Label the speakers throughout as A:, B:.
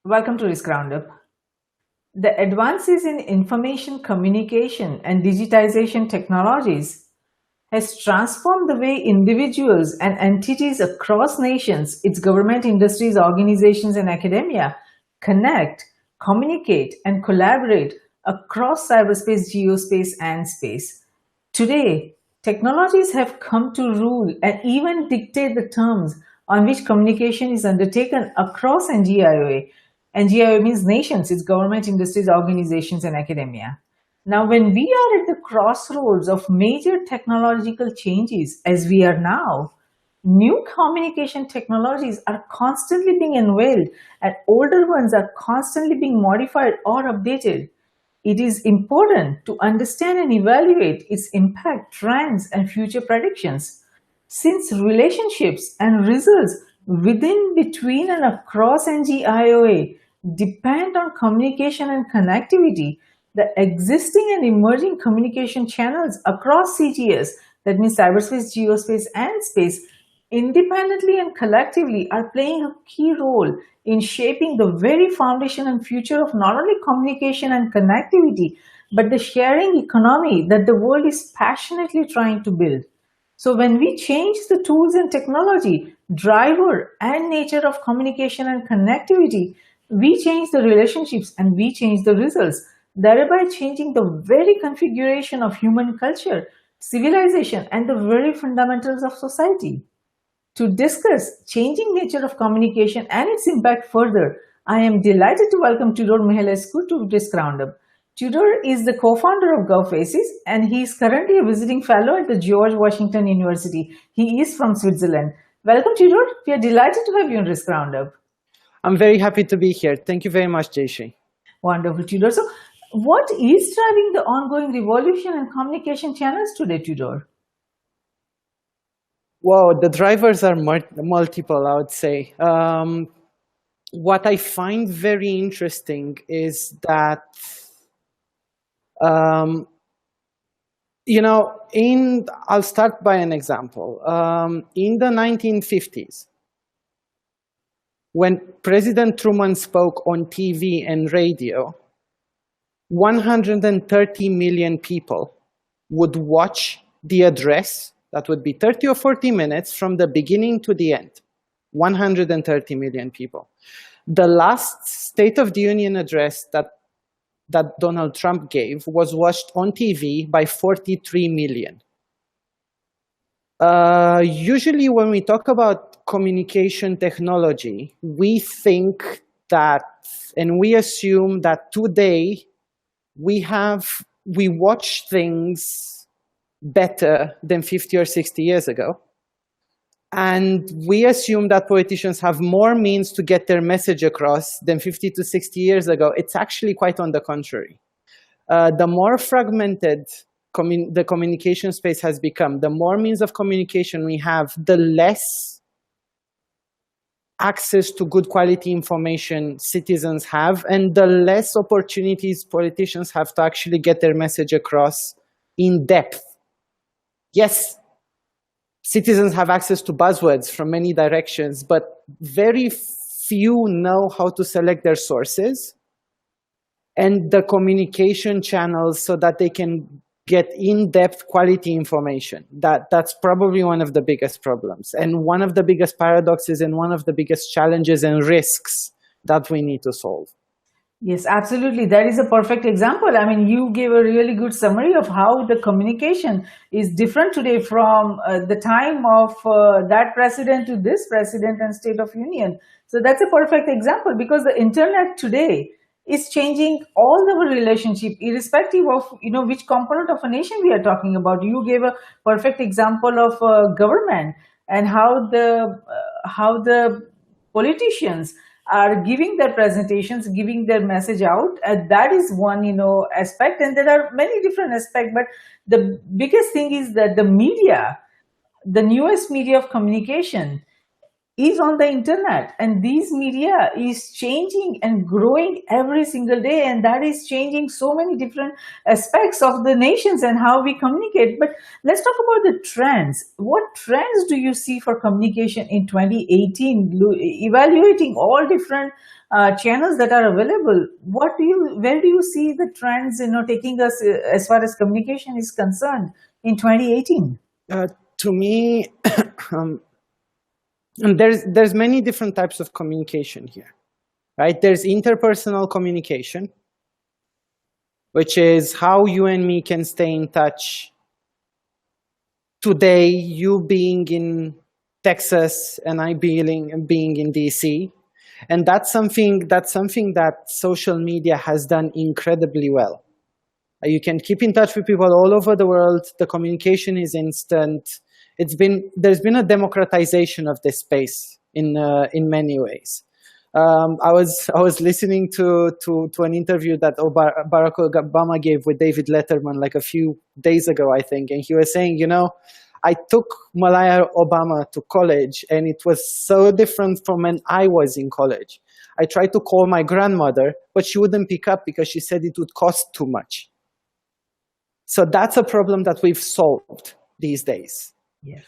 A: Welcome to Risk Roundup. The advances in information communication and digitization technologies has transformed the way individuals and entities across nations, its government, industries, organizations, and academia connect, communicate, and collaborate across cyberspace, geospace, and space. Today, technologies have come to rule and even dictate the terms on which communication is undertaken across NGIOA. NGIOA means nations, it's government, industries, organizations, and academia. Now, when we are at the crossroads of major technological changes, as we are now, new communication technologies are constantly being unveiled and older ones are constantly being modified or updated. It is important to understand and evaluate its impact, trends, and future predictions. Since relationships and results within, between, and across NGIOA depend on communication and connectivity, the existing and emerging communication channels across CGS, that means cyberspace, geospace, and space, independently and collectively are playing a key role in shaping the very foundation and future of not only communication and connectivity, but the sharing economy that the world is passionately trying to build. So when we change the tools and technology, driver and nature of communication and connectivity, we change the relationships and we change the results, thereby changing the very configuration of human culture, civilization, and the very fundamentals of society. To discuss changing nature of communication and its impact further, I am delighted to welcome Tudor Mihailescu to this Roundup. Tudor is the co-founder of GovFaces and he is currently a visiting fellow at the George Washington University. He is from Switzerland. Welcome, Tudor. We are delighted to have you on Risk Roundup.
B: I'm very happy to be here. Thank you very much, Jayshree.
A: Wonderful, Tudor. So, what is driving the ongoing revolution in communication channels today, Tudor?
B: Well, the drivers are multiple, I would say. What I find very interesting is that, I'll start by an example. In the 1950s, when President Truman spoke on TV and radio, 130 million people would watch the address. That would be 30 or 40 minutes from the beginning to the end. 130 million people. The last State of the Union address that Donald Trump gave was watched on TV by 43 million. Usually when we talk about communication technology, we think that, and we assume that today we watch things better than 50 or 60 years ago. And we assume that politicians have more means to get their message across than 50 to 60 years ago. It's actually quite on the contrary. The more fragmented the communication space has become, the more means of communication we have, the less access to good quality information citizens have, and the less opportunities politicians have to actually get their message across in depth. Yes, citizens have access to buzzwords from many directions, but very few know how to select their sources and the communication channels so that they can get in-depth quality information. That's probably one of the biggest problems and one of the biggest paradoxes and one of the biggest challenges and risks that we need to solve.
A: Yes, absolutely. That is a perfect example. I mean, you gave a really good summary of how the communication is different today from the time of that president to this president and State of Union. So that's a perfect example because the internet today is changing all our relationship, irrespective of which component of a nation we are talking about. You gave a perfect example of government and how the politicians are giving their presentations, giving their message out. That is one, aspect. And there are many different aspects, but the biggest thing is that the media, the newest media of communication, is on the internet, and these media is changing and growing every single day, and that is changing so many different aspects of the nations and how we communicate. But let's talk about the trends. What trends do you see for communication in 2018, evaluating all different channels that are available? Where do you see the trends, taking us as far as communication is concerned in 2018?
B: To me, and there's many different types of communication here, right? There's interpersonal communication, which is how you and me can stay in touch today, you being in Texas and I being in DC. And that's something that social media has done incredibly well. You can keep in touch with people all over the world. The communication is instant. There's been a democratization of this space in many ways. I was listening to an interview that Barack Obama gave with David Letterman like a few days ago, I think, and he was saying, I took Malaya Obama to college, and it was so different from when I was in college. I tried to call my grandmother, but she wouldn't pick up because she said it would cost too much. So that's a problem that we've solved these days.
A: Yes.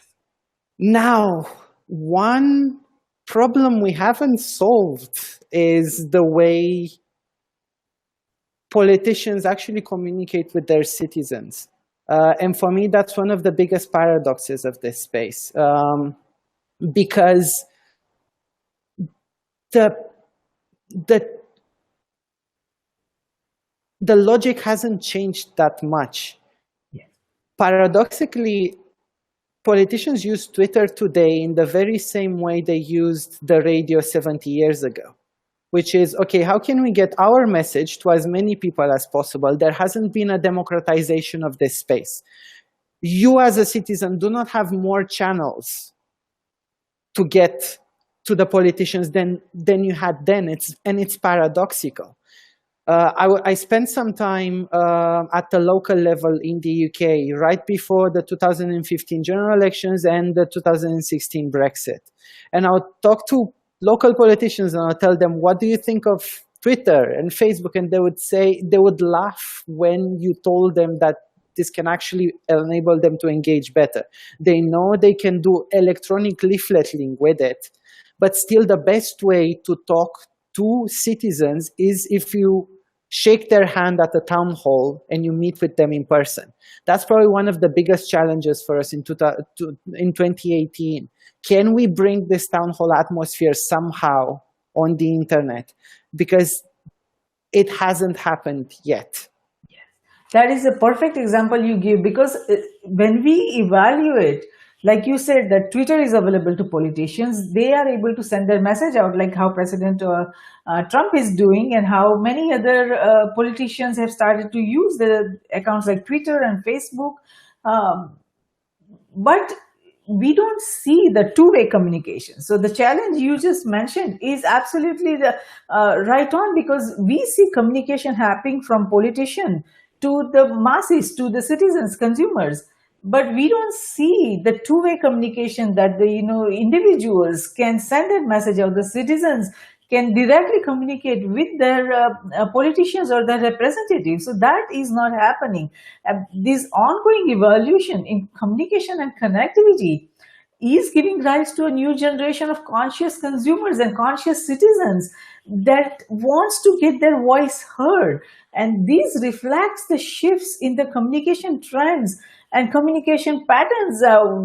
B: Now, one problem we haven't solved is the way politicians actually communicate with their citizens. And for me, that's one of the biggest paradoxes of this space. Because the logic hasn't changed that much.
A: Yes.
B: Paradoxically, politicians use Twitter today in the very same way they used the radio 70 years ago, which is, okay, how can we get our message to as many people as possible? There hasn't been a democratization of this space. You as a citizen do not have more channels to get to the politicians than you had then. It's paradoxical. I spent some time at the local level in the UK right before the 2015 general elections and the 2016 Brexit. And I would talk to local politicians and I'll tell them, what do you think of Twitter and Facebook? And they would laugh when you told them that this can actually enable them to engage better. They know they can do electronic leafleting with it, but still the best way to talk to citizens is if you shake their hand at a town hall and you meet with them in person. That's probably one of the biggest challenges for us in 2018. Can we bring this town hall atmosphere somehow on the internet? Because it hasn't happened yet.
A: Yes. That is a perfect example you give, because when we evaluate, like you said, that Twitter is available to politicians, they are able to send their message out, like how President Trump is doing, and how many other politicians have started to use the accounts like Twitter and Facebook. But we don't see the two-way communication. So the challenge you just mentioned is absolutely the right on, because we see communication happening from politician to the masses, to the citizens, consumers. But we don't see the two-way communication that the individuals can send a message out. The citizens can directly communicate with their politicians or their representatives. So that is not happening. This ongoing evolution in communication and connectivity is giving rise to a new generation of conscious consumers and conscious citizens that wants to get their voice heard. And this reflects the shifts in the communication trends and communication patterns.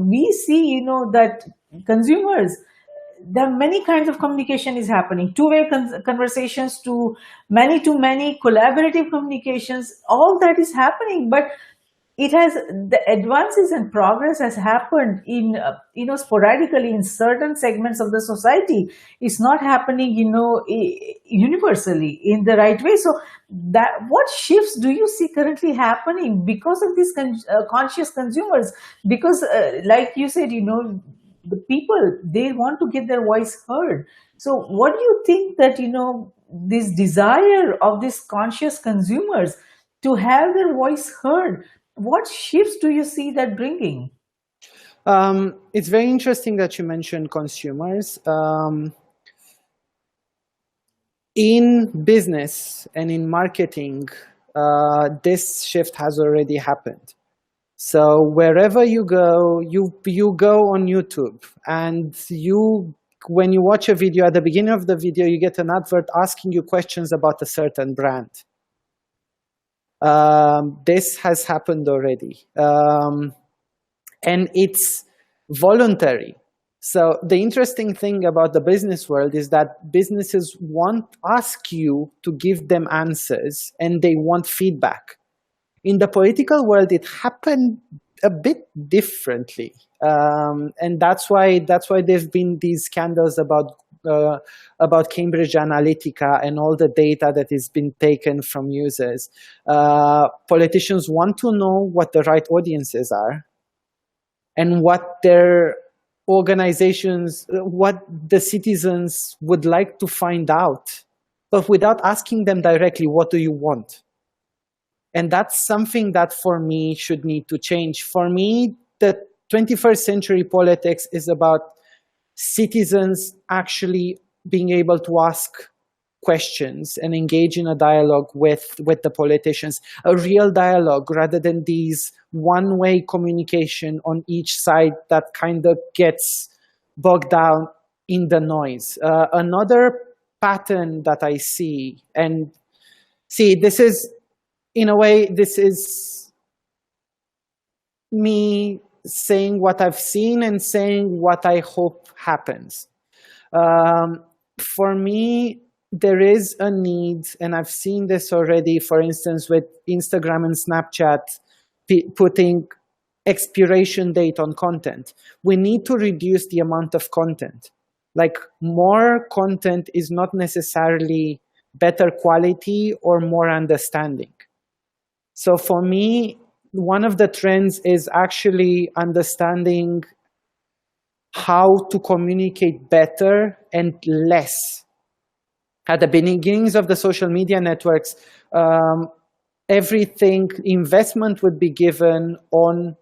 A: We see, that consumers, there are many kinds of communication is happening. Two-way conversations to many, collaborative communications, all that is happening. But the advances and progress has happened in, sporadically in certain segments of the society. It's not happening, universally in the right way. So what shifts do you see currently happening because of these conscious consumers? Because like you said, the people, they want to get their voice heard. So what do you think that, this desire of these conscious consumers to have their voice heard, what shifts do you see that bringing?
B: It's very interesting that you mentioned consumers. In business and in marketing, this shift has already happened. So wherever you go, you go on YouTube, and when you watch a video, at the beginning of the video, you get an advert asking you questions about a certain brand. This has happened already. And it's voluntary. So the interesting thing about the business world is that businesses won't ask you to give them answers, and they want feedback. In the political world, it happened a bit differently. And that's why there's been these scandals about Cambridge Analytica and all the data that has been taken from users. Politicians want to know what the right audiences are and what their organizations, what the citizens would like to find out, but without asking them directly, what do you want? And that's something that for me should need to change. For me, the 21st century politics is about citizens actually being able to ask questions and engage in a dialogue with the politicians, a real dialogue rather than these one-way communication on each side that kind of gets bogged down in the noise. Another pattern that I see, and see, this is, in a way, this is me saying what I've seen and saying what I hope happens. For me, there is a need, and I've seen this already, for instance, with Instagram and Snapchat putting expiration date on content. We need to reduce the amount of content. Like, more content is not necessarily better quality or more understanding. So for me, one of the trends is actually understanding how to communicate better and less. At the beginnings of the social media networks, everything, investment would be given on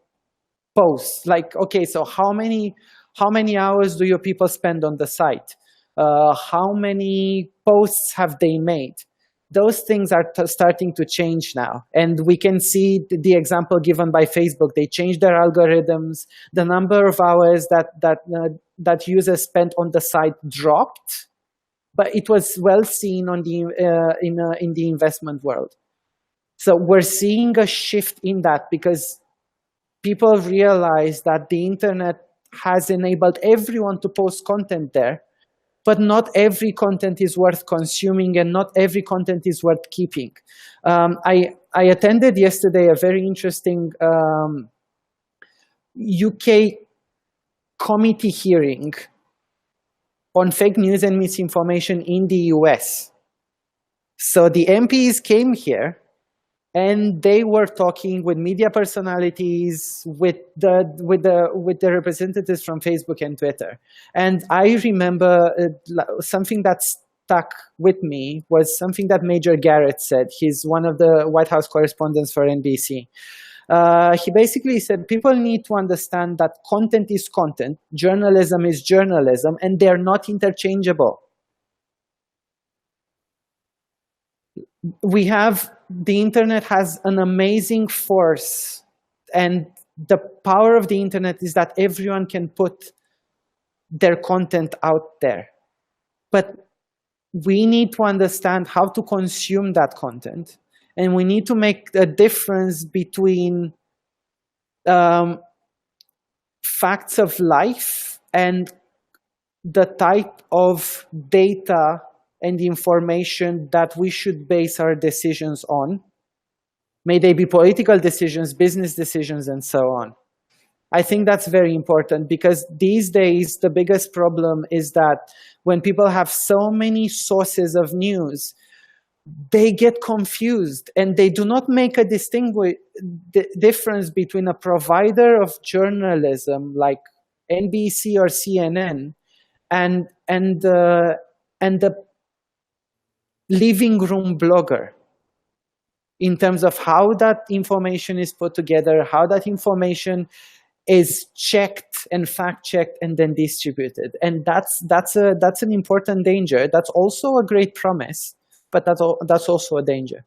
B: posts. Like, okay, so how many hours do your people spend on the site? How many posts have they made? Those things are starting to change now. And we can see the example given by Facebook. They changed their algorithms. The number of hours that users spent on the site dropped, but it was well seen on in the investment world. So we're seeing a shift in that because people realize that the internet has enabled everyone to post content there, but not every content is worth consuming and not every content is worth keeping. I attended yesterday a very interesting UK committee hearing on fake news and misinformation in the US. So the MPs came here and they were talking with media personalities, with the representatives from Facebook and Twitter. And I remember something that stuck with me was something that Major Garrett said. He's one of the White House correspondents for NBC. He basically said people need to understand that content is content, journalism is journalism, and they're not interchangeable. The internet has an amazing force, and the power of the internet is that everyone can put their content out there. But we need to understand how to consume that content. And we need to make a difference between facts of life and the type of data and information that we should base our decisions on. May they be political decisions, business decisions, and so on. I think that's very important because these days, the biggest problem is that when people have so many sources of news, they get confused and they do not make a difference between a provider of journalism like NBC or CNN and the living room blogger in terms of how that information is put together, how that information is checked and fact-checked and then distributed. And that's an important danger. That's also a great promise, but that's also a danger.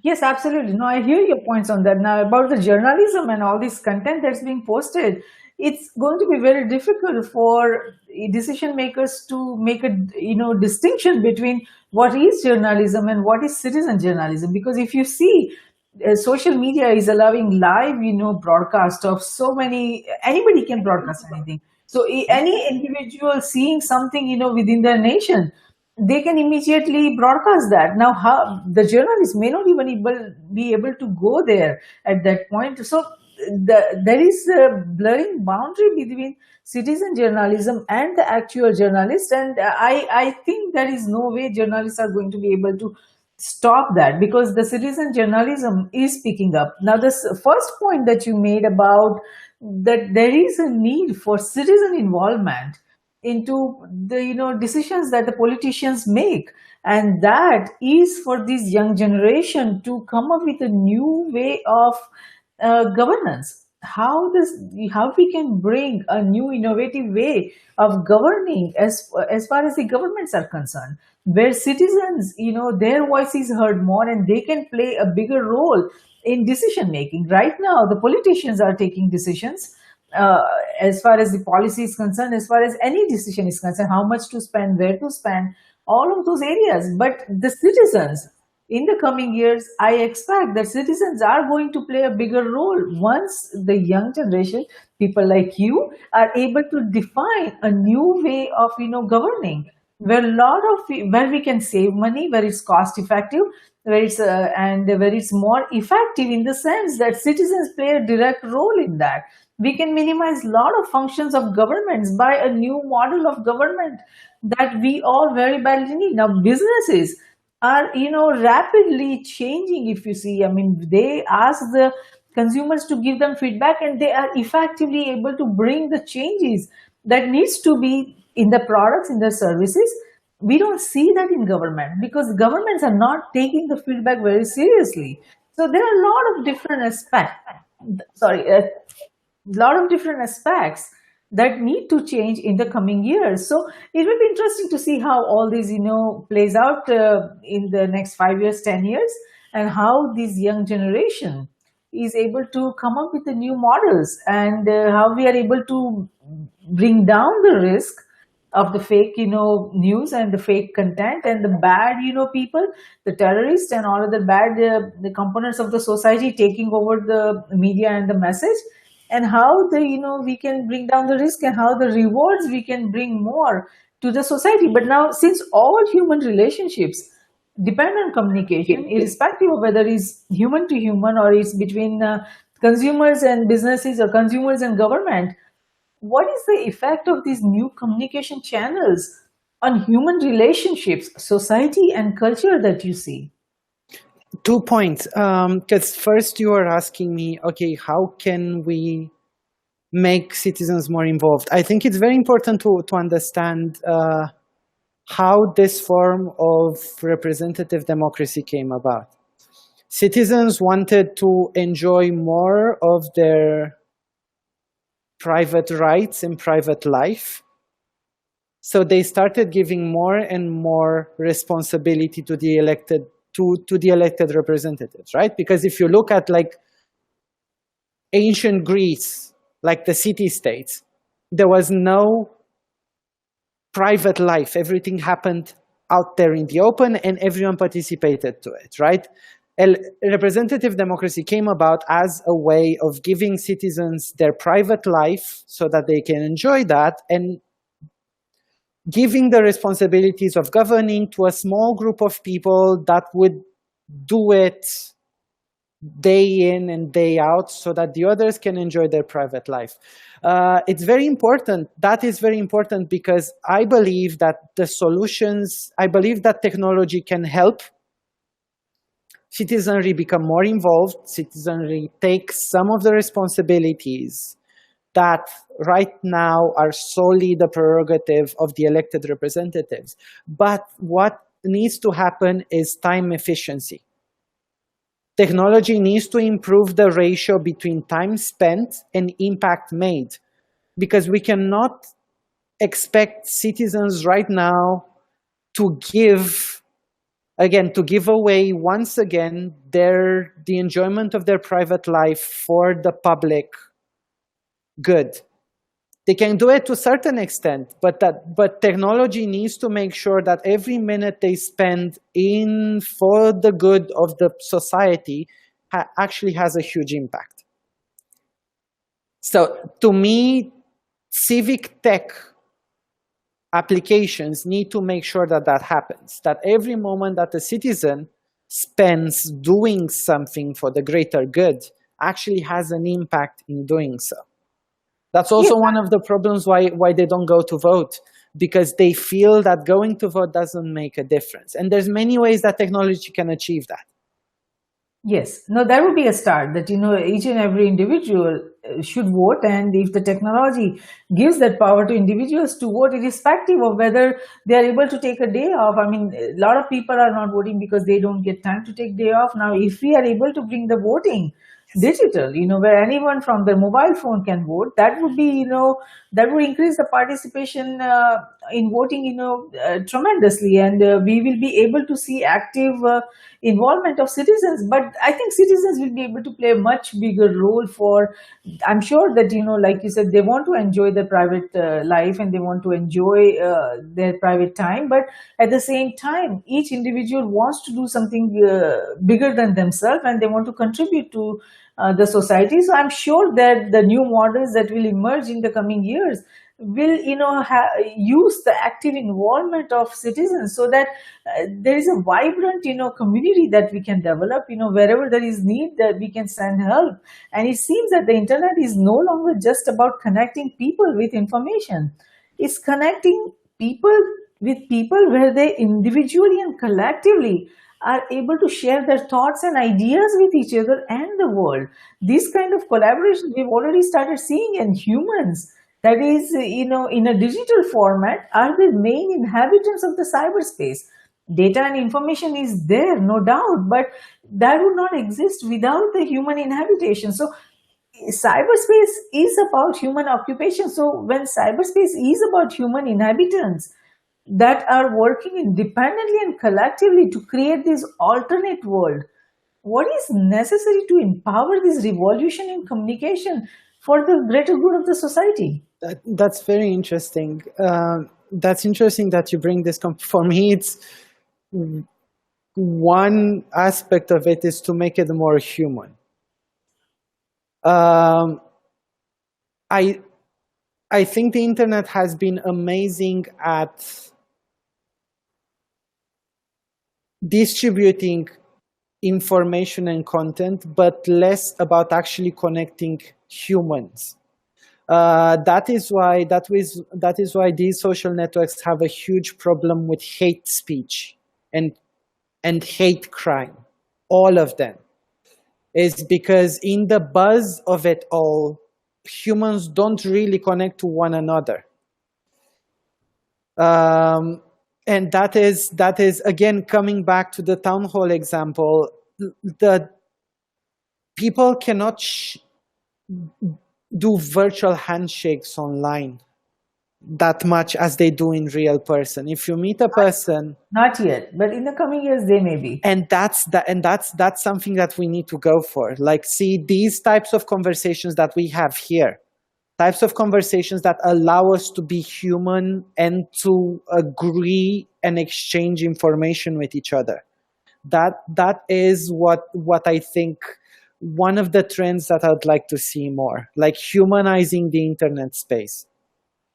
A: Yes, absolutely. No, I hear your points on that. Now, about the journalism and all this content that's being posted, it's going to be very difficult for decision makers to make a distinction between what is journalism and what is citizen journalism. Because if you see, social media is allowing live broadcast of so many. Anybody can broadcast anything. So any individual seeing something within their nation, they can immediately broadcast that. Now, how the journalists may not even be able to go there at that point. So there is a blurring boundary between citizen journalism and the actual journalist, and I think there is no way journalists are going to be able to stop that, because the citizen journalism is picking up. Now, this first point that you made about that there is a need for citizen involvement into the decisions that the politicians make, and that is for this young generation to come up with a new way of governance. How we can bring a new innovative way of governing as far as the governments are concerned, where citizens their voice is heard more and they can play a bigger role in decision making. Right now the politicians are taking decisions uh, as far as the policy is concerned, as far as any decision is concerned, how much to spend, where to spend, all of those areas. But the citizens, in the coming years, I expect that citizens are going to play a bigger role once the young generation, people like you, are able to define a new way of governing, where where we can save money, where it's cost effective, where it's and where it's more effective, in the sense that citizens play a direct role in that. We can minimize a lot of functions of governments by a new model of government that we all very badly need. Now, businesses are rapidly changing. If you see, I mean, they ask the consumers to give them feedback, and they are effectively able to bring the changes that needs to be in the products, in the services. We don't see that in government, because governments are not taking the feedback very seriously. So there are a lot of different aspects, sorry, a lot of different aspects that need to change in the coming years. So it will be interesting to see how all this plays out in the next 5 years, 10 years, and how this young generation is able to come up with the new models, and how we are able to bring down the risk of the fake news and the fake content and the bad people, the terrorists and all other bad the components of the society taking over the media and the message, and how we can bring down the risk, and how the rewards we can bring more to the society. But now, since all human relationships depend on communication, irrespective of whether it's human to human or it's between consumers and businesses or consumers and government, what is the effect of these new communication channels on human relationships, society, and culture that you see?
B: 2 points. Because first you are asking me, okay, how can we make citizens more involved? I think it's very important to understand how this form of representative democracy came about. Citizens wanted to enjoy more of their private rights and private life. So they started giving more and more responsibility to the elected representatives, right? Because if you look at like ancient Greece, like the city-states, there was no private life. Everything happened out there in the open and everyone participated to it, right? Representative democracy came about as a way of giving citizens their private life so that they can enjoy that, and giving the responsibilities of governing to a small group of people that would do it day in and day out so that the others can enjoy their private life. It's very important. That is very important, because I believe that technology can help citizenry become more involved, citizenry take some of the responsibilities that right now are solely the prerogative of the elected representatives. But what needs to happen is time efficiency. Technology needs to improve the ratio between time spent and impact made, because we cannot expect citizens right now to give away once again the enjoyment of their private life for the public good. They can do it to a certain extent, but technology needs to make sure that every minute they spend in for the good of the society actually has a huge impact. So to me, civic tech applications need to make sure that that happens, that every moment that a citizen spends doing something for the greater good actually has an impact in doing so. That's also one of the problems why they don't go to vote, because they feel that going to vote doesn't make a difference. And there's many ways that technology can achieve that.
A: Yes, no, that would be a start, that, each and every individual should vote. And if the technology gives that power to individuals to vote, irrespective of whether they are able to take a day off. I mean, a lot of people are not voting because they don't get time to take day off. Now, if we are able to bring the voting digital, where anyone from their mobile phone can vote, that would be, that would increase the participation in voting, tremendously. And we will be able to see active involvement of citizens. But I think citizens will be able to play a much bigger role I'm sure that, like you said, they want to enjoy their private life, and they want to enjoy their private time. But at the same time, each individual wants to do something bigger than themselves, and they want to contribute to the society. So I'm sure that the new models that will emerge in the coming years will, use the active involvement of citizens, so that there is a vibrant, community that we can develop, wherever there is need, that we can send help. And it seems that the internet is no longer just about connecting people with information. It's connecting people with people where they individually and collectively are able to share their thoughts and ideas with each other and the world. This kind of collaboration we've already started seeing in humans, that is, in a digital format, are the main inhabitants of the cyberspace. Data and information is there, no doubt, but that would not exist without the human inhabitation. So cyberspace is about human occupation. So when cyberspace is about human inhabitants that are working independently and collectively to create this alternate world, what is necessary to empower this revolution in communication for the greater good of the society?
B: That's very interesting. That's interesting that you bring this. For me, it's one aspect of it is to make it more human. I think the internet has been amazing at distributing information and content, but less about actually connecting humans. That is why these social networks have a huge problem with hate speech and hate crime. All of them is because in the buzz of it all, humans don't really connect to one another. And that is again coming back to the town hall example. The people cannot do virtual handshakes online that much as they do in real person. If you meet a person,
A: not yet, but in the coming years they may be.
B: And that's something that we need to go for. Like, see, these types of conversations that we have here, types of conversations that allow us to be human and to agree and exchange information with each other. That is what I think one of the trends that I'd like to see more, like humanizing the internet space.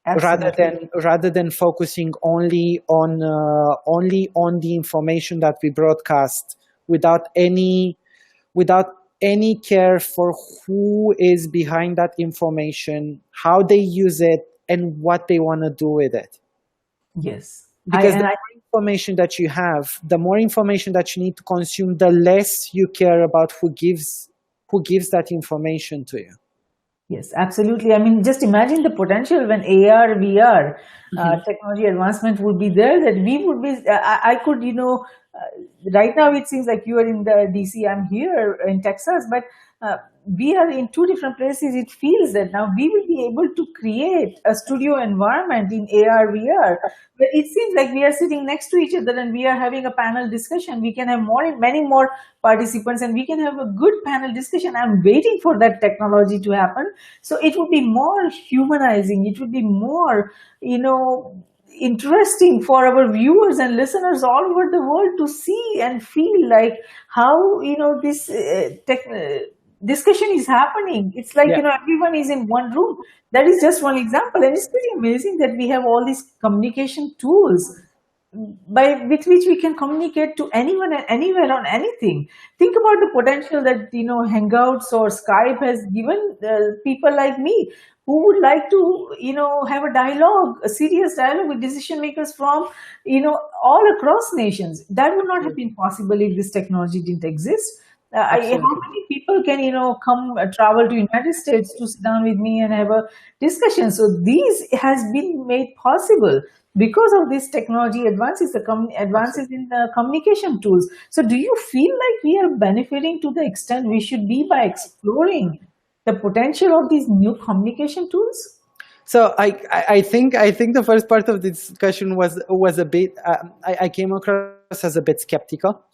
A: Absolutely.
B: rather than focusing only on the information that we broadcast without any care for who is behind that information, how they use it, and what they want to do with it.
A: Yes.
B: Because the more information that you have, the more information that you need to consume, the less you care about who gives that information to you.
A: Yes, absolutely. I mean, just imagine the potential when AR, VR technology advancement would be there, that we would be, I could, right now it seems like you are in the DC, I'm here in Texas, but we are in two different places. It feels that now we will be able to create a studio environment in AR, VR, but it seems like we are sitting next to each other and we are having a panel discussion. We can have many more participants and we can have a good panel discussion. I'm waiting for that technology to happen. So it would be more humanizing. It would be more, interesting for our viewers and listeners all over the world to see and feel like how, this discussion is happening. It's like,
B: Yeah,
A: everyone is in one room. That is just one example. And it's pretty amazing that we have all these communication tools with which we can communicate to anyone and anywhere on anything. Think about the potential that Hangouts or Skype has given people like me who would like to have a dialogue, a serious dialogue with decision makers from all across nations. That would not have been possible if this technology didn't exist. How
B: absolutely.
A: many people can come travel to United States to sit down with me and have a discussion? So these has been made possible because of this technology advances, advances in the communication tools. So do you feel like we are benefiting to the extent we should be by exploring the potential of these new communication tools?
B: So I think the first part of the discussion was a bit I came across as a bit skeptical.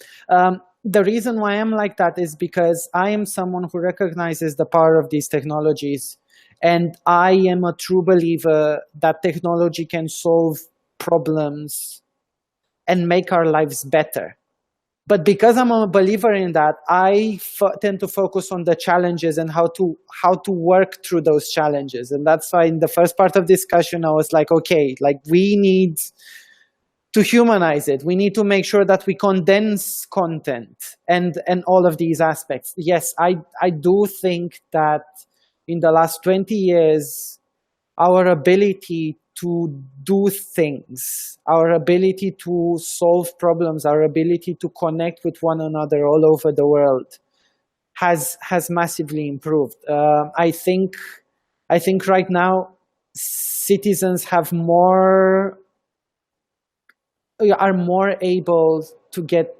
B: The reason why I'm like that is because I am someone who recognizes the power of these technologies, and I am a true believer that technology can solve problems and make our lives better. But because I'm a believer in that, I tend to focus on the challenges and how to work through those challenges. And that's why in the first part of discussion, I was like, okay, like we need to humanize it. We need to make sure that we condense content and all of these aspects. Yes, I do think that in the last 20 years, our ability to do things, our ability to solve problems, our ability to connect with one another all over the world has massively improved. I think right now citizens are more able to get,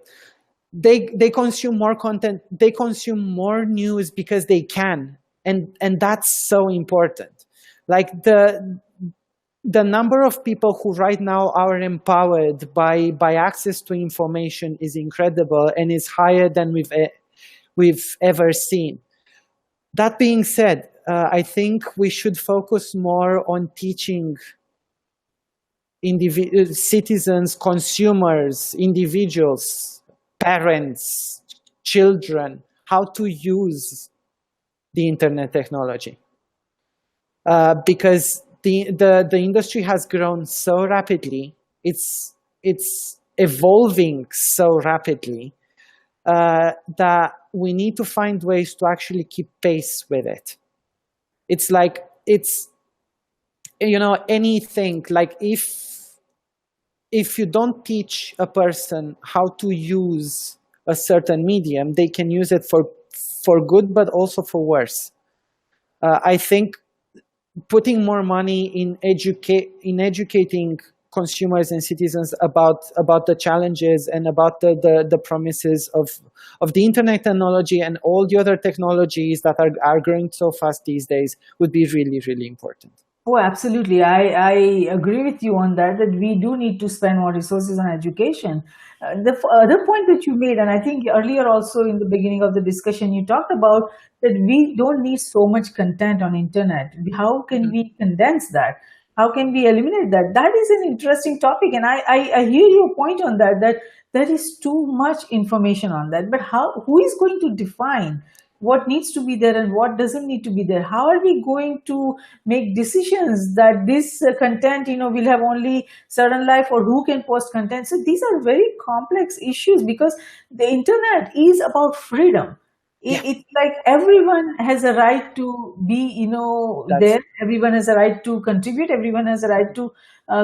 B: they consume more content, they consume more news because they can, and that's so important. Like the number of people who right now are empowered by access to information is incredible and is higher than we've ever seen. That being said, I think we should focus more on teaching citizens, consumers, individuals, parents, children, how to use the internet technology. Because the industry has grown so rapidly, it's evolving so rapidly, that we need to find ways to actually keep pace with it. It's like, it's, anything, like if you don't teach a person how to use a certain medium, they can use it for good, but also for worse. I think putting more money in educating consumers and citizens about the challenges and about the promises of the internet technology and all the other technologies that are growing so fast these days would be really, really important.
A: Oh, absolutely. I agree with you on that, that we do need to spend more resources on education. Other point that you made, and I think earlier also in the beginning of the discussion, you talked about that we don't need so much content on internet. How can we condense that? How can we eliminate that? That is an interesting topic. And I hear your point on that, that there is too much information on that. But who is going to define what needs to be there and what doesn't need to be there? How are we going to make decisions that this content will have only certain life, or who can post content? So these are very complex issues, because the internet is about freedom.
B: Yeah,
A: It's like everyone has a right to be
B: that's
A: there. Everyone has a right to contribute. Everyone has a right to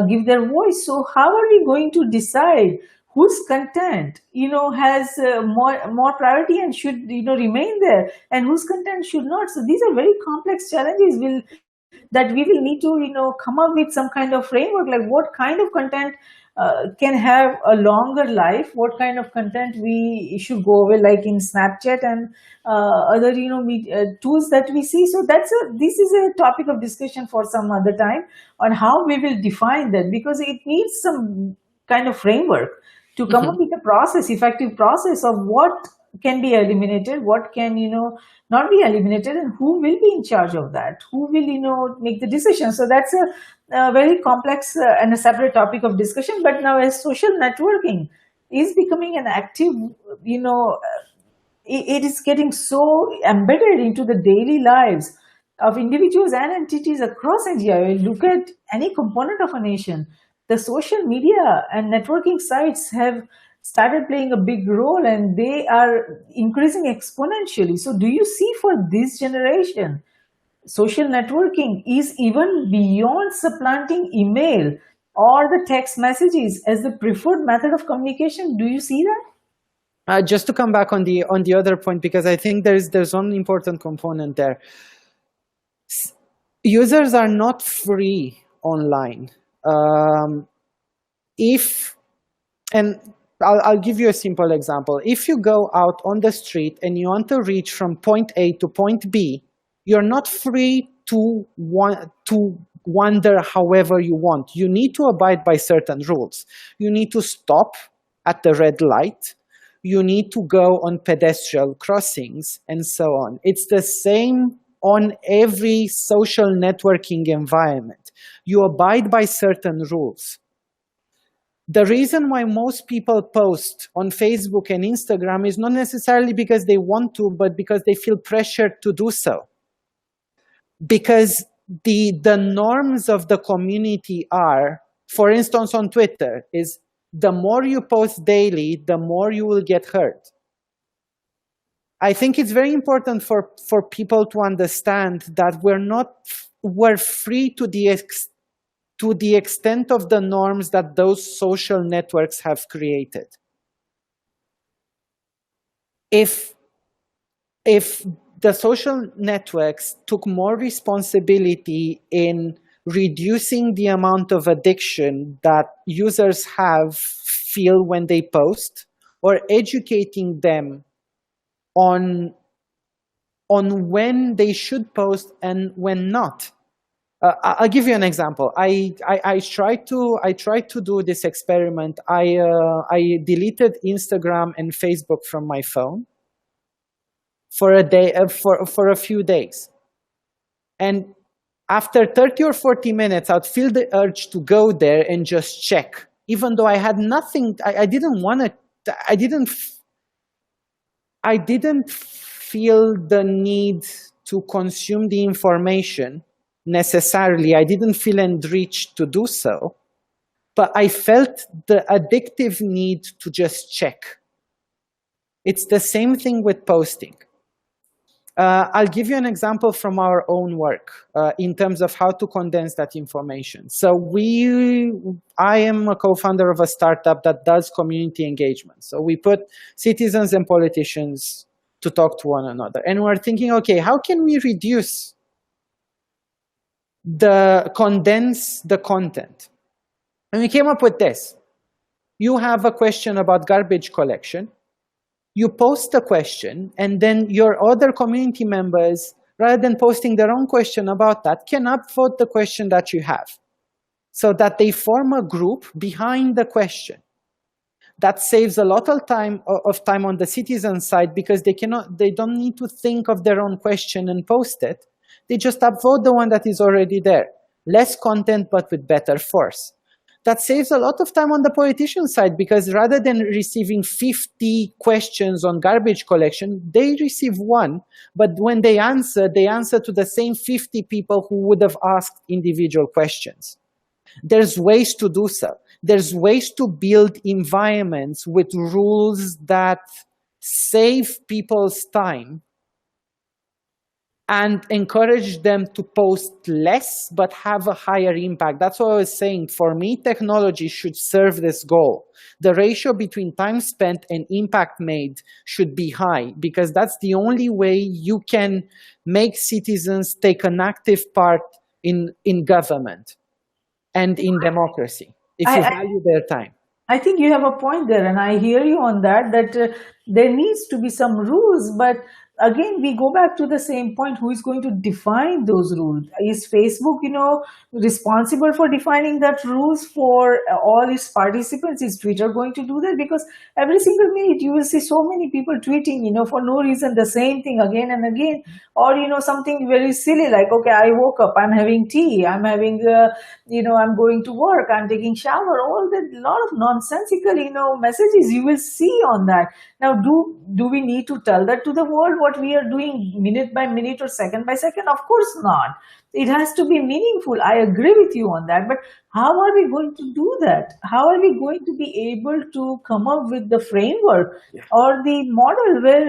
A: give their voice. So how are we going to decide whose content has more priority and should remain there, and whose content should not. So these are very complex challenges that we will need to come up with some kind of framework, like what kind of content can have a longer life, what kind of content we should go away, like in Snapchat and other tools that we see. So this is a topic of discussion for some other time, on how we will define that, because it needs some kind of framework to come up with a effective process of what can be eliminated, what can not be eliminated, and who will be in charge of that, who will make the decision. So that's a very complex and a separate topic of discussion. But now, as social networking is becoming an active, it is getting so embedded into the daily lives of individuals and entities across India. Look at any component of a nation. The social media and networking sites have started playing a big role, and they are increasing exponentially. So do you see, for this generation, social networking is even beyond supplanting email or the text messages as the preferred method of communication? Do you see that?
B: Just to come back on the other point, because I think there's one important component there. Users are not free online. I'll give you a simple example. If you go out on the street and you want to reach from point A to point B, you're not free to wander however you want. You need to abide by certain rules. You need to stop at the red light. You need to go on pedestrian crossings, and so on. It's the same on every social networking environment. You abide by certain rules. The reason why most people post on Facebook and Instagram is not necessarily because they want to, but because they feel pressured to do so. Because the norms of the community are, for instance, on Twitter, is the more you post daily, the more you will get hurt. I think it's very important for people to understand that we're free to the extent of the norms that those social networks have created. If the social networks took more responsibility in reducing the amount of addiction that users feel when they post, or educating them on when they should post and when not. I'll give you an example. I tried to do this experiment. I deleted Instagram and Facebook from my phone for a day, for a few days, and after 30 or 40 minutes, I'd feel the urge to go there and just check, even though I had nothing. I didn't want to. I didn't feel the need to consume the information necessarily. I didn't feel enriched to do so, but I felt the addictive need to just check. It's the same thing with posting. I'll give you an example from our own work in terms of how to condense that information. So I am a co-founder of a startup that does community engagement. So we put citizens and politicians to talk to one another. And we're thinking, okay, how can we condense the content? And we came up with this. You have a question about garbage collection. You post a question, and then your other community members, rather than posting their own question about that, can upvote the question that you have, so that they form a group behind the question. That saves a lot of time on the citizen side, because they don't need to think of their own question and post it. They just upvote the one that is already there. Less content, but with better force. That saves a lot of time on the politician side, because rather than receiving 50 questions on garbage collection, they receive one. But when they answer to the same 50 people who would have asked individual questions. There's ways to do so. There's ways to build environments with rules that save people's time and encourage them to post less but have a higher impact. That's what I was saying. For me, technology should serve this goal. The ratio between time spent and impact made should be high, because that's the only way you can make citizens take an active part in government and in democracy, if you value their time.
A: I think you have a point there, and I hear you on that, that there needs to be some rules. But again, we go back to the same point: who is going to define those rules? Is Facebook, responsible for defining that rules for all its participants? Is Twitter going to do that? Because every single minute you will see so many people tweeting, for no reason, the same thing again and again, or something very silly like, okay, I woke up, I'm having tea, I'm having, I'm going to work, I'm taking shower, all that, lot of nonsensical, messages you will see on that. Now, do we need to tell that to the world what we are doing minute by minute or second by second? Of course not. It has to be meaningful. I agree with you on that. But how are we going to do that? How are we going to be able to come up with the framework or the model where,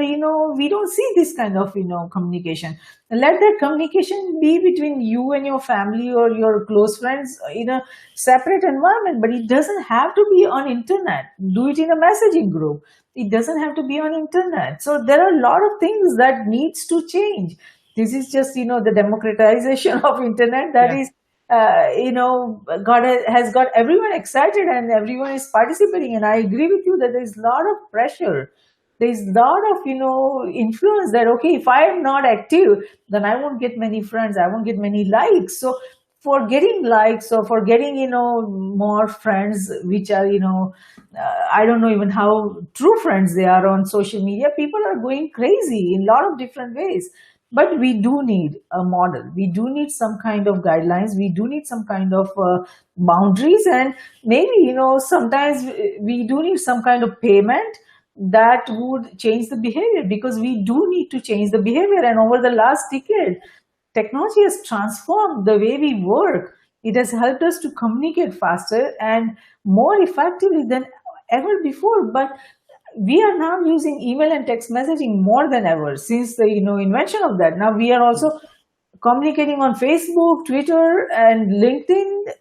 A: we don't see this kind of, communication? Let that communication be between you and your family or your close friends in a separate environment, but it doesn't have to be on internet. Do it in a messaging group. It doesn't have to be on internet. So there are a lot of things that needs to change. This is just, the democratization of internet that is, has got everyone excited and everyone is participating. And I agree with you that there's a lot of pressure. There's a lot of, influence that, okay, if I am not active, then I won't get many friends. I won't get many likes. So for getting likes or for getting, more friends, which are, I don't know even how true friends they are on social media, people are going crazy in a lot of different ways. But we do need a model. We do need some kind of guidelines. We do need some kind of boundaries. And maybe, sometimes we do need some kind of payment that would change the behavior, because we do need to change the behavior. And over the last decade, technology has transformed the way we work. It has helped us to communicate faster and more effectively than ever before. But we are now using email and text messaging more than ever since the invention of that. Now we are also communicating on Facebook, Twitter, and LinkedIn,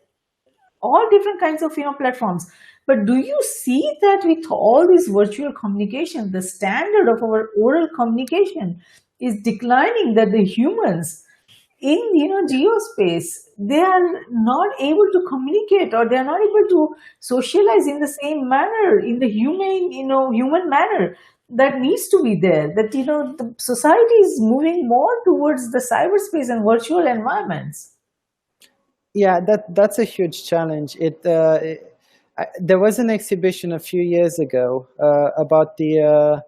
A: all different kinds of platforms. But do you see that with all this virtual communication, the standard of our oral communication is declining? That the humans in geospace, they are not able to communicate, or they are not able to socialize in the same manner, in the human manner that needs to be there. That the society is moving more towards the cyberspace and virtual environments.
B: Yeah, that's a huge challenge. There was an exhibition a few years ago about the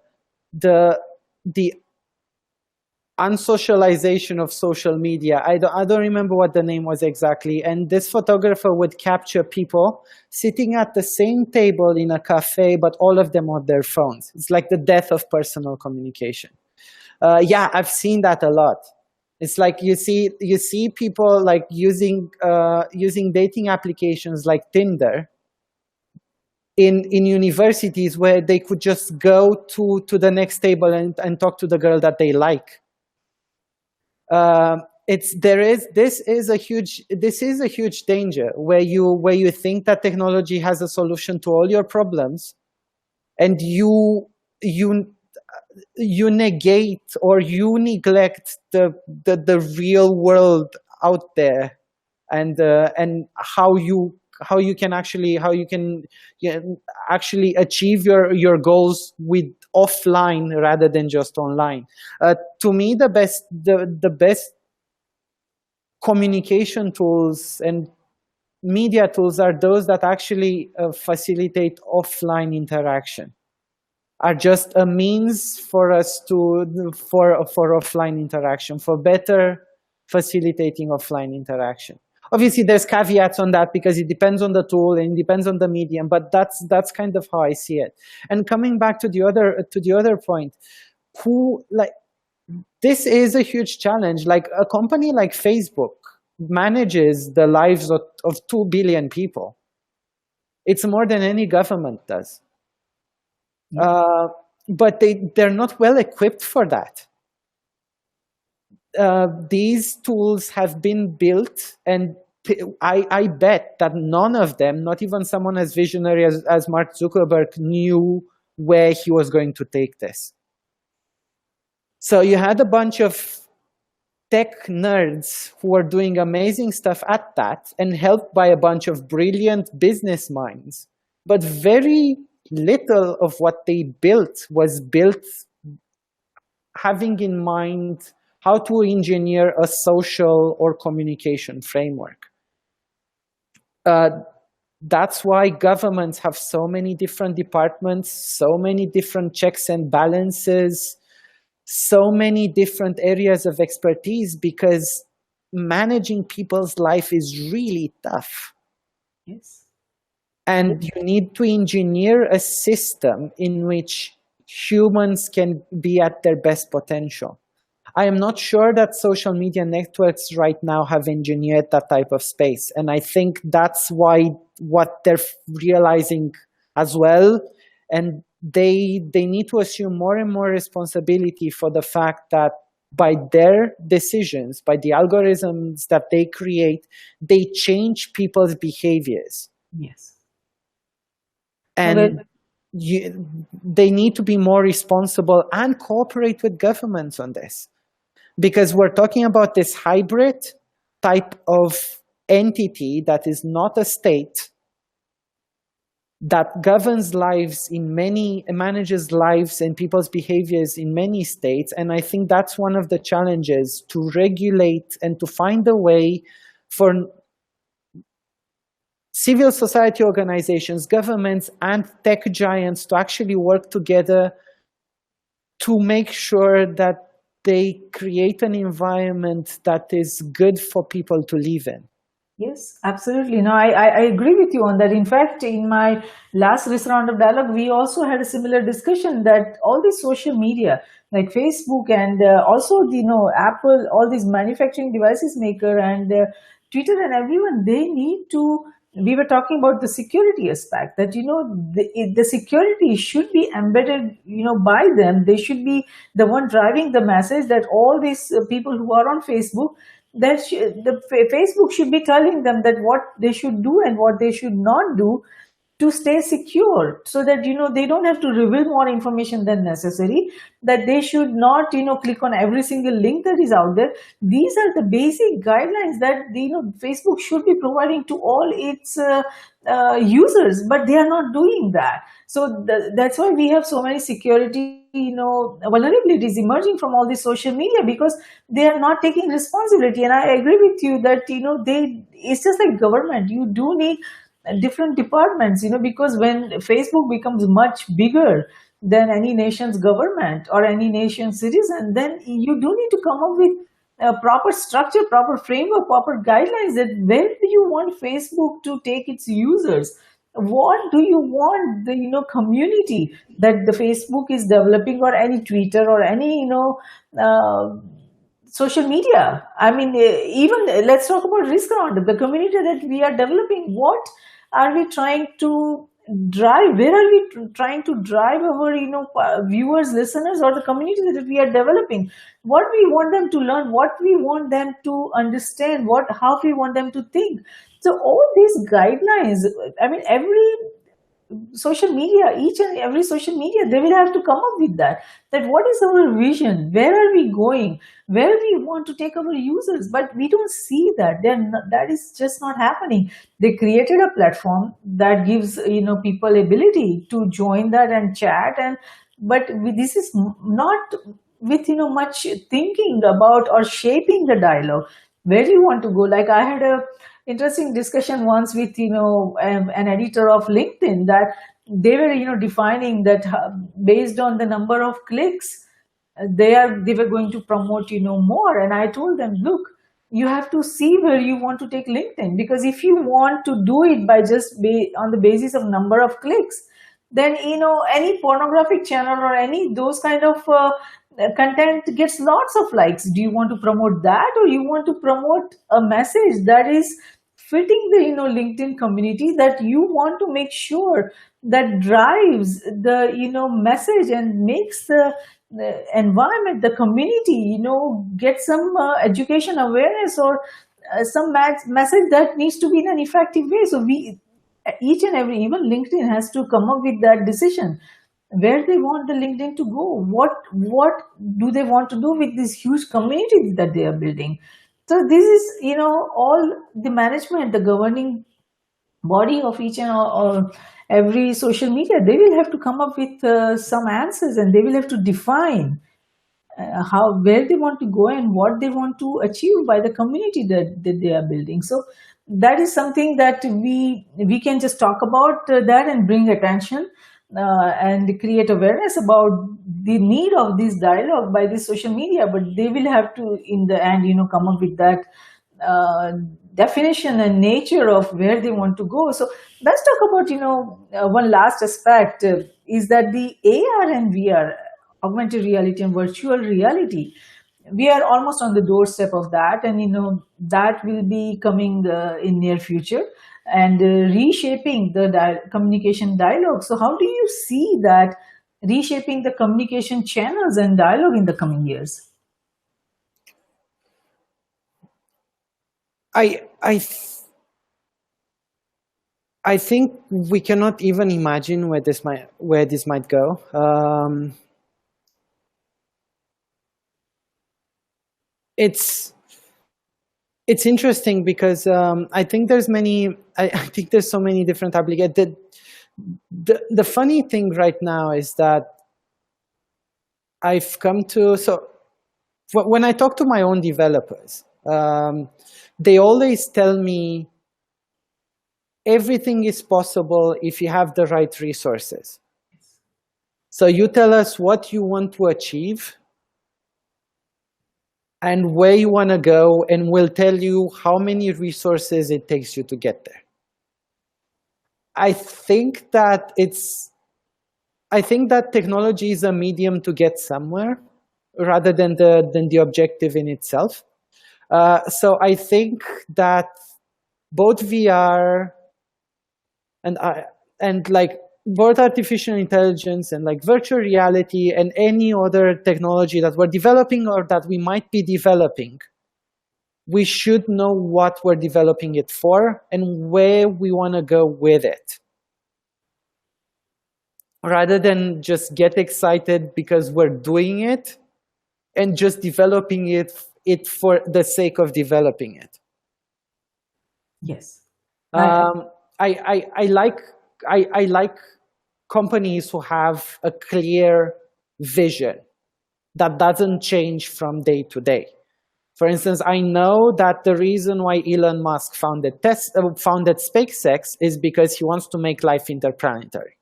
B: unsocialization of social media. I don't remember what the name was exactly. And this photographer would capture people sitting at the same table in a cafe, but all of them on their phones. It's like the death of personal communication. Yeah, I've seen that a lot. It's like you see people like using dating applications like Tinder in universities, where they could just go to the next table and talk to the girl that they like. This is a huge danger, where you think that technology has a solution to all your problems, and you negate or you neglect the real world out there, and how you can actually achieve your goals with offline rather than just online. To me, the best communication tools and media tools are those that actually facilitate offline interaction, are just a means for us for offline interaction, for better facilitating offline interaction. Obviously, there's caveats on that, because it depends on the tool and it depends on the medium, but that's kind of how I see it. And coming back to the other point, this is a huge challenge. Like, a company like Facebook manages the lives of 2 billion people. It's more than any government does. But they're not well equipped for that. these tools have been built, and I bet that none of them, not even someone as visionary as Mark Zuckerberg, knew where he was going to take this. So you had a bunch of tech nerds who were doing amazing stuff at that and helped by a bunch of brilliant business minds. But very little of what they built was built having in mind how to engineer a social or communication framework. That's why governments have so many different departments, so many different checks and balances, so many different areas of expertise, because managing people's life is really tough.
A: Yes.
B: And you need to engineer a system in which humans can be at their best potential. I am not sure that social media networks right now have engineered that type of space. And I think that's why what they're realizing as well. And they need to assume more and more responsibility for the fact that by their decisions, by the algorithms that they create, they change people's behaviors.
A: Yes.
B: And they need to be more responsible and cooperate with governments on this. Because we're talking about this hybrid type of entity that is not a state, that governs lives in many, manages lives and people's behaviors in many states. And I think that's one of the challenges, to regulate and to find a way for civil society organizations, governments, and tech giants to actually work together to make sure that they create an environment that is good for people to live in.
A: Yes, absolutely. No, I agree with you on that. In fact, in my last Roundup dialogue, we also had a similar discussion that all these social media, like Facebook and also Apple, all these manufacturing devices maker and Twitter and everyone, they need to. We were talking about the security aspect, that the security should be embedded by them. They should be the one driving the message, that all these people who are on Facebook, that Facebook should be telling them that what they should do and what they should not do to stay secure, so that they don't have to reveal more information than necessary, that they should not click on every single link that is out there. These are the basic guidelines that Facebook should be providing to all its users, but they are not doing that. So that's why we have so many security vulnerabilities emerging from all this social media, because they are not taking responsibility. And I agree with you that it's just like government. You do need different departments, because when Facebook becomes much bigger than any nation's government or any nation's citizen, then you do need to come up with a proper structure, proper framework, proper guidelines, that where do you want Facebook to take its users? What do you want the community that the Facebook is developing, or any Twitter or any social media? I mean, even let's talk about Risk Roundup, the community that we are developing. What are we trying to drive? Where are we trying to drive our viewers, listeners, or the community that we are developing? What we want them to learn, what we want them to understand, how we want them to think. So all these guidelines, I mean, every social media, each and every social media, they will have to come up with that what is our vision, where are we going, where we want to take our users. But we don't see that. That is just not happening. They created a platform that gives people ability to join that and chat, but this is not with much thinking about or shaping the dialogue. Where do you want to go? Like, I had a interesting discussion once with an editor of LinkedIn, that they were defining that based on the number of clicks, they were going to promote more. And I told them, look, you have to see where you want to take LinkedIn, because if you want to do it by just on the basis of number of clicks, then any pornographic channel or any those kind of content gets lots of likes. Do you want to promote that, or you want to promote a message that is fitting the LinkedIn community, that you want to make sure that drives the message and makes the environment, the community, get some education awareness, or some message that needs to be in an effective way. So we, each and every, even LinkedIn has to come up with that decision, where they want the LinkedIn to go, what do they want to do with this huge community that they are building. So this is, all the management, the governing body of each and all, every social media, they will have to come up with some answers, and they will have to define how, where they want to go and what they want to achieve by the community that they are building. So that is something that we can just talk about that and bring attention and create awareness about the need of this dialogue by the social media, but they will have to, in the end, come up with that definition and nature of where they want to go. So let's talk about, one last aspect is that the AR and VR, augmented reality and virtual reality, we are almost on the doorstep of that, and that will be coming in near future, and reshaping the communication dialogue. So how do you see that reshaping the communication channels and dialogue in the coming years?
B: I think we cannot even imagine where this might go. It's interesting because I think there's so many different applications. The funny thing right now is that I've come to, so when I talk to my own developers, they always tell me everything is possible if you have the right resources. So you tell us what you want to achieve and where you want to go, and we'll tell you how many resources it takes you to get there. I think that technology is a medium to get somewhere rather than the objective in itself. So I think that both VR and like both artificial intelligence and like virtual reality and any other technology that we're developing or that we might be developing, we should know what we're developing it for and where we want to go with it, rather than just get excited because we're doing it and just developing it for the sake of developing it.
A: Yes.
B: I like companies who have a clear vision that doesn't change from day to day. For instance, I know that the reason why Elon Musk founded SpaceX is because he wants to make life interplanetary.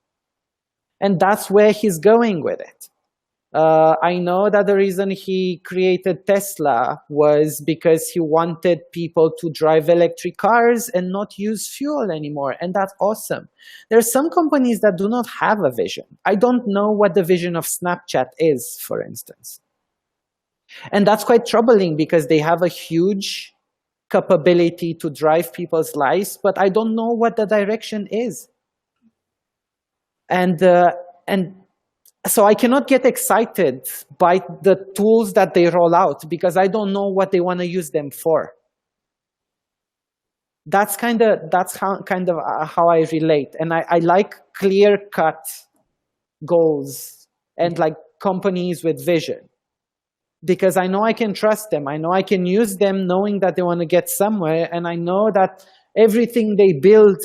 B: And that's where he's going with it. I know that the reason he created Tesla was because he wanted people to drive electric cars and not use fuel anymore. And that's awesome. There are some companies that do not have a vision. I don't know what the vision of Snapchat is, for instance. And that's quite troubling because they have a huge capability to drive people's lives, but I don't know what the direction is. And so I cannot get excited by the tools that they roll out because I don't know what they want to use them for. That's kind of how I relate, and I like clear-cut goals and like companies with vision, because I know I can trust them. I know I can use them, knowing that they want to get somewhere, and I know that everything they build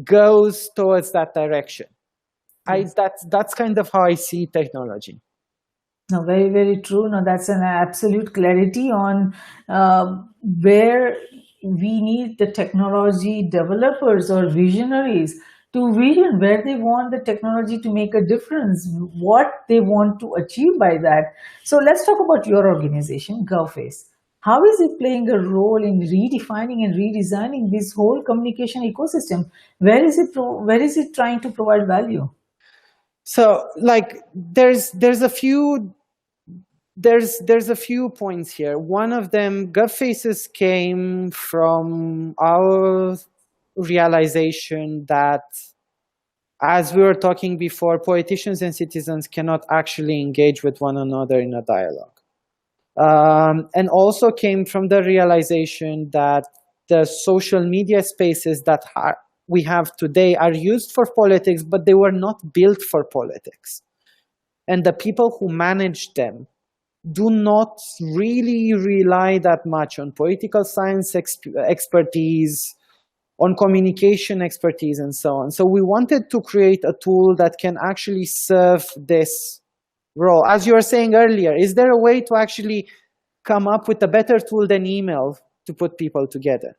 B: goes towards that direction. That's kind of how I see technology.
A: No, very, very true. No, that's an absolute clarity on where we need the technology developers or visionaries to vision where they want the technology to make a difference, what they want to achieve by that. So let's talk about your organization, GovFace. How is it playing a role in redefining and redesigning this whole communication ecosystem? Where is it trying to provide value?
B: So, like, there's a few points here. One of them, GovFaces, came from our realization that as we were talking before, politicians and citizens cannot actually engage with one another in a dialogue. And also came from the realization that the social media spaces that we have today are used for politics, but they were not built for politics. And the people who manage them do not really rely that much on political science expertise, on communication expertise, and so on. So we wanted to create a tool that can actually serve this role. As you were saying earlier, is there a way to actually come up with a better tool than email to put people together?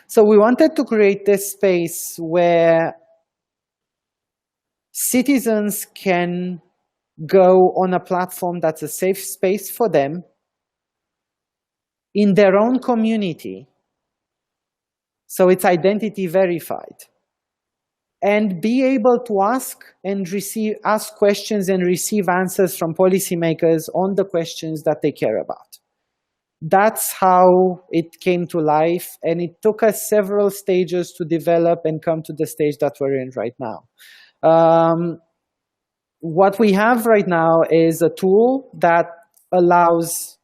B: So we wanted to create this space where citizens can go on a platform that's a safe space for them in their own community, so it's identity verified, and be able to ask questions and receive answers from policymakers on the questions that they care about. That's how it came to life, and it took us several stages to develop and come to the stage that we're in right now. What we have right now is a tool that allows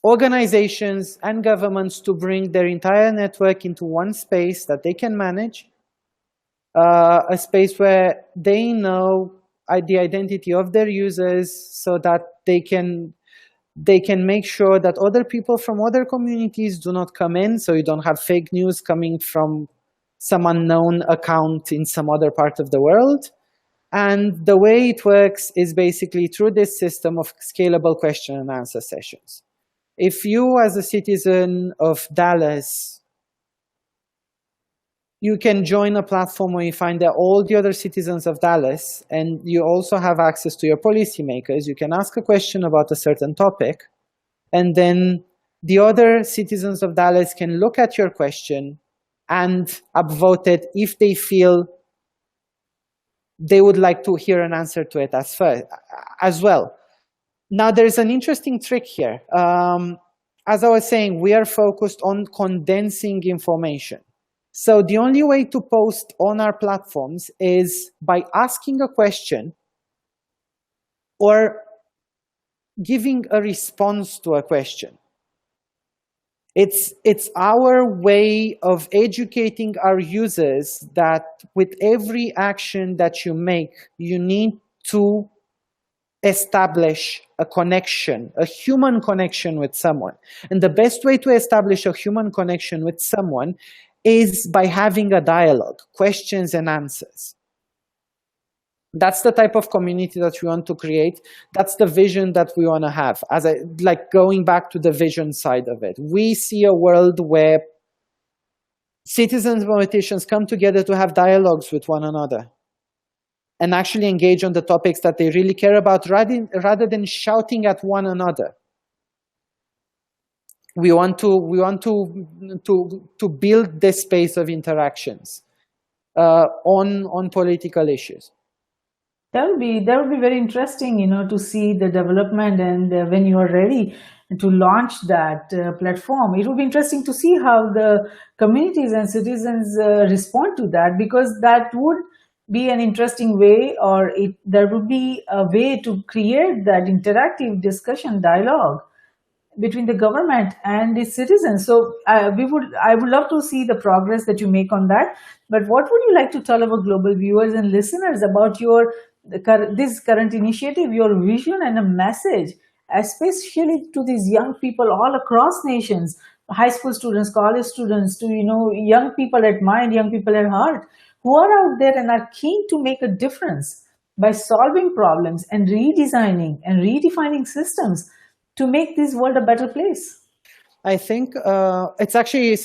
B: organizations and governments to bring their entire network into one space that they can manage, a space where they know the identity of their users, so that they can make sure that other people from other communities do not come in, so you don't have fake news coming from some unknown account in some other part of the world. And the way it works is basically through this system of scalable question and answer sessions. If you, as a citizen of Dallas, you can join a platform where you find out all the other citizens of Dallas, and you also have access to your policymakers. You can ask a question about a certain topic, and then the other citizens of Dallas can look at your question and upvote it if they feel they would like to hear an answer to it as well. Now, there's an interesting trick here. As I was saying, we are focused on condensing information. So the only way to post on our platforms is by asking a question or giving a response to a question. It's our way of educating our users that with every action that you make, you need to establish a connection, a human connection with someone. And the best way to establish a human connection with someone is by having a dialogue, questions and answers. That's the type of community that we want to create. That's the vision that we want to have. Going back to the vision side of it, we see a world where citizens and politicians come together to have dialogues with one another and actually engage on the topics that they really care about, rather than shouting at one another. We want to build this space of interactions on political issues.
A: That would be very interesting, to see the development, and when you are ready to launch that platform, it would be interesting to see how the communities and citizens respond to that, because that would be an interesting way, or there would be a way to create that interactive discussion dialogue between the government and its citizens. So I would love to see the progress that you make on that. But what would you like to tell our global viewers and listeners about this current initiative, your vision and a message, especially to these young people all across nations, high school students, college students, to young people at mind, young people at heart, who are out there and are keen to make a difference by solving problems and redesigning and redefining systems to make this world a better place?
B: I think it's actually,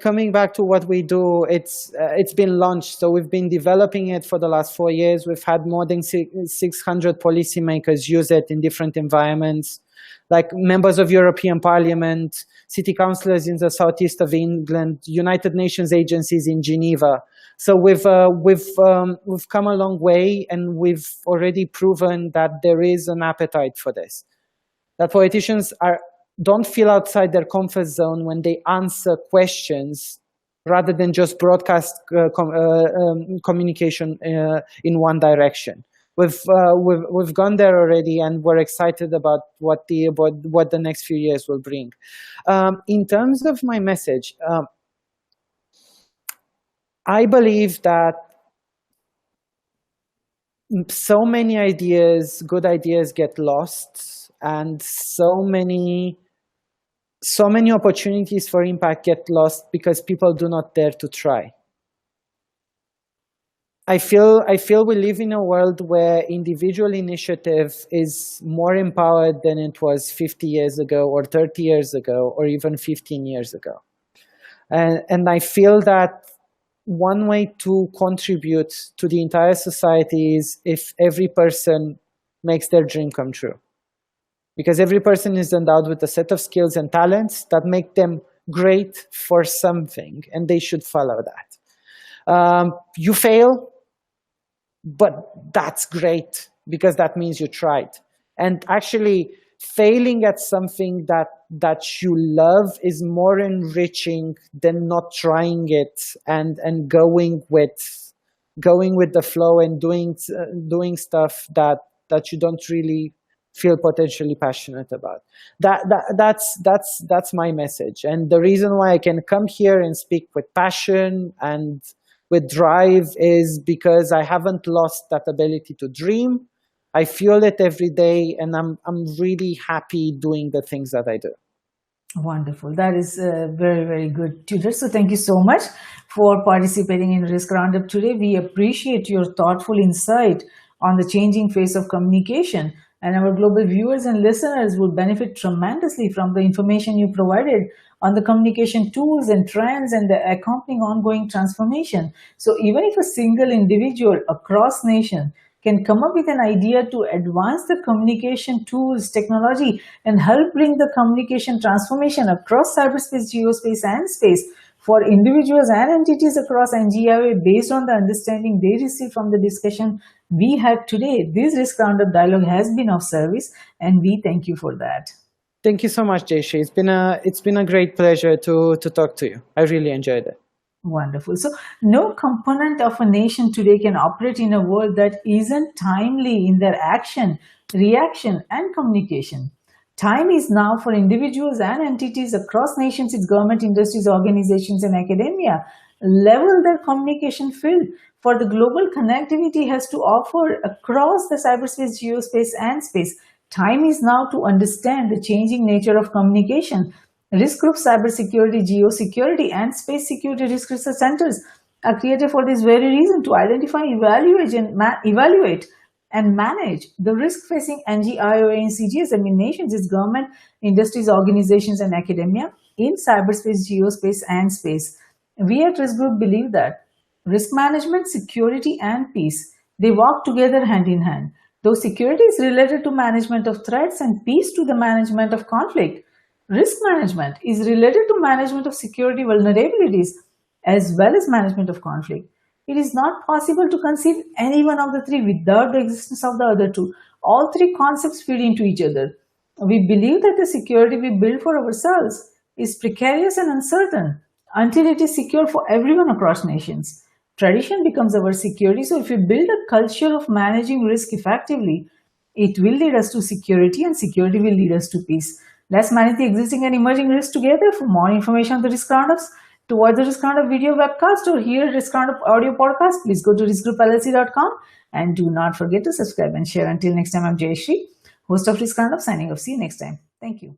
B: coming back to what we do, it's been launched. So we've been developing it for the last 4 years. We've had more than 600 policymakers use it in different environments, like members of European Parliament, city councillors in the southeast of England, United Nations agencies in Geneva. So we've come a long way, and we've already proven that there is an appetite for this. That politicians don't feel outside their comfort zone when they answer questions rather than just broadcast communication in one direction. We've gone there already, and we're excited about what the next few years will bring. In terms of my message, I believe that so many ideas, good ideas, get lost, and so many opportunities for impact get lost because people do not dare to try. I feel we live in a world where individual initiative is more empowered than it was 50 years ago, or 30 years ago, or even 15 years ago. And I feel that one way to contribute to the entire society is if every person makes their dream come true. Because every person is endowed with a set of skills and talents that make them great for something, and they should follow that. You fail, but that's great, because that means you tried. And actually, failing at something that you love is more enriching than not trying it and going with the flow and doing stuff that you don't really feel potentially passionate about. That's my message. And the reason why I can come here and speak with passion and with drive is because I haven't lost that ability to dream. I feel it every day, and I'm really happy doing the things that I do.
A: Wonderful. That is very, very good, Tudor. So thank you so much for participating in Risk Roundup today. We appreciate your thoughtful insight on the changing face of communication, and our global viewers and listeners will benefit tremendously from the information you provided on the communication tools and trends and the accompanying ongoing transformation. So even if a single individual across nation can come up with an idea to advance the communication tools, technology, and help bring the communication transformation across cyberspace, geospace, and space for individuals and entities across NGIOA based on the understanding they receive from the discussion we had today. This Risk Roundup dialogue has been of service, and we thank you for that.
B: Thank you so much, Jayshree. It's been a great pleasure to talk to you. I really enjoyed it.
A: Wonderful. So no component of a nation today can operate in a world that isn't timely in their action, reaction, and communication. Time is now for individuals and entities across nations, its government, industries, organizations, and academia level their communication field, for the global connectivity has to offer across the cyberspace, geospace, and space. Time is now to understand the changing nature of communication. Risk group cybersecurity, geosecurity, and space security risk research centers are created for this very reason, to identify, evaluate, and manage the risk facing NGIOA and CGS nations, its government, industries, organizations, and academia in cyberspace, geospace, and space. We at Risk Group believe that risk management, security, and peace, they walk together hand in hand. Though security is related to management of threats and peace to the management of conflict, risk management is related to management of security vulnerabilities as well as management of conflict. It is not possible to conceive any one of the three without the existence of the other two. All three concepts feed into each other. We believe that the security we build for ourselves is precarious and uncertain until it is secure for everyone across nations. Tradition becomes our security, so if we build a culture of managing risk effectively, it will lead us to security, and security will lead us to peace. Let's manage the existing and emerging risks together. For more information on the Risk Roundups, to watch the Risk Roundup video webcast or hear Risk Roundup audio podcast, please go to riskgroupllc.com, and do not forget to subscribe and share. Until next time, I'm Jayshree, host of Risk Roundup, signing off. See you next time. Thank you.